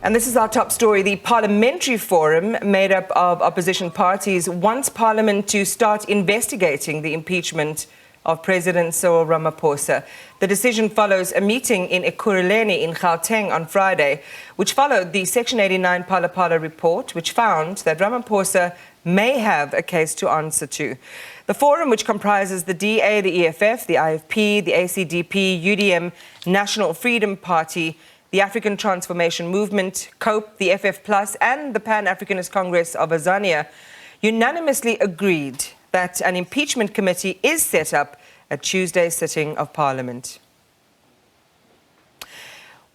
And this is our top story. The Parliamentary Forum, made up of opposition parties, wants Parliament to start investigating the impeachment of President Cyril Ramaphosa. The decision follows a meeting in Ekurhuleni in Gauteng on Friday, which followed the Section 89 Phala report, which found that Ramaphosa may have a case to answer to. The forum, which comprises the DA, the EFF, the IFP, the ACDP, UDM, National Freedom Party, the African Transformation Movement, COPE, the FF Plus, and the Pan-Africanist Congress of Azania, unanimously agreed that an impeachment committee is set up at Tuesday's sitting of Parliament.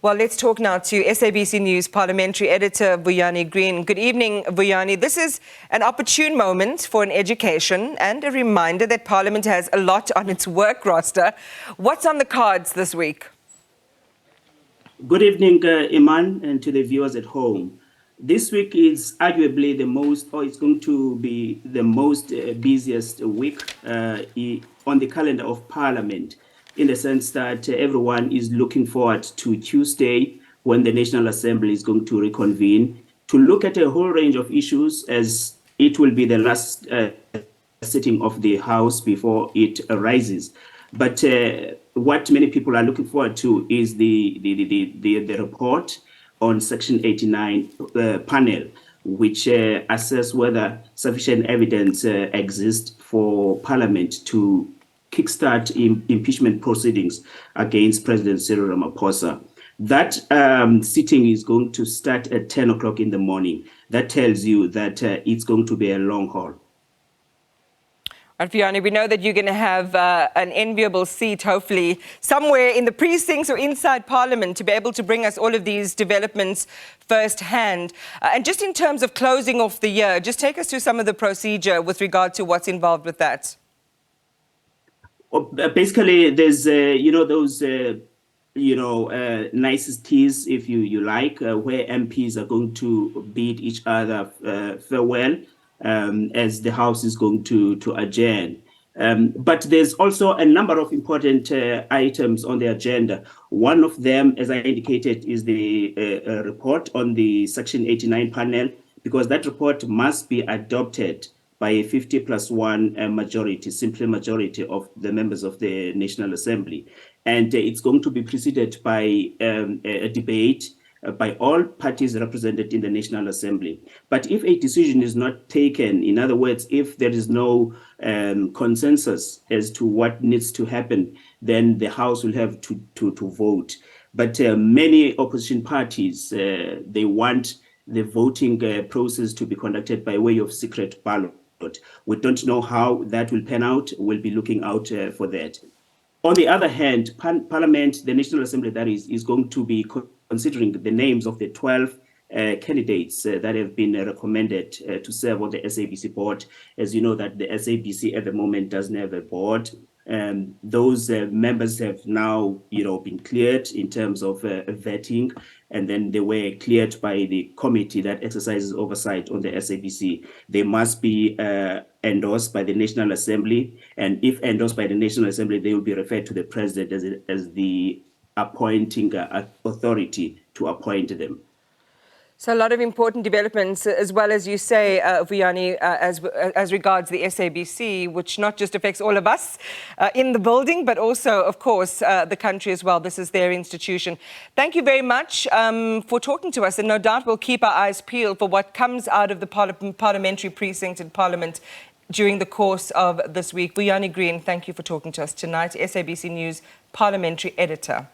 Well, let's talk now to SABC News Parliamentary Editor Vuyani Green. Good evening, Vuyani. This is an opportune moment for an education and a reminder that Parliament has a lot on its work roster. What's on the cards this week? Good evening, Iman, and to the viewers at home. This week is arguably the most, or it's going to be the most busiest week on the calendar of Parliament, in the sense that everyone is looking forward to Tuesday, when the National Assembly is going to reconvene to look at a whole range of issues, as it will be the last sitting of the House before it arises. But what many people are looking forward to is the report on Section 89 panel, which assess whether sufficient evidence exists for Parliament to kickstart impeachment proceedings against President Cyril Ramaphosa. That sitting is going to start at 10 o'clock in the morning. That tells you that it's going to be a long haul. And Vuyani, we know that you're going to have an enviable seat, hopefully, somewhere in the precincts or inside Parliament to be able to bring us all of these developments firsthand. And just in terms of closing off the year, just take us through some of the procedure with regard to what's involved with that. Well, basically, there's, those, niceties, if you like, where MPs are going to bid each other farewell. As the House is going to adjourn. But there's also a number of important items on the agenda. One of them, as I indicated, is the report on the Section 89 panel, because that report must be adopted by a 50+1 majority, simple majority of the members of the National Assembly. And it's going to be preceded by a debate by all parties represented in the National Assembly. But if a decision is not taken, in other words, if there is no consensus as to what needs to happen, then the House will have to vote. But many opposition parties, they want the voting process to be conducted by way of secret ballot. We don't know how that will pan out. We'll be looking out for that. On the other hand, Parliament, the National Assembly, that is going to be considering the names of the 12 candidates that have been recommended to serve on the SABC board. As you know, that the SABC at the moment doesn't have a board. Those members have now, been cleared in terms of vetting, and then they were cleared by the committee that exercises oversight on the SABC. They must be endorsed by the National Assembly, and if endorsed by the National Assembly, they will be referred to the President as the appointing authority to appoint them. So a lot of important developments, as well as you say, Vuyani, as regards the SABC, which not just affects all of us in the building, but also, of course, the country as well. This is their institution. Thank you very much for talking to us, and no doubt we'll keep our eyes peeled for what comes out of the parliamentary precinct in Parliament during the course of this week. Vuyani Green, thank you for talking to us tonight. SABC News Parliamentary Editor.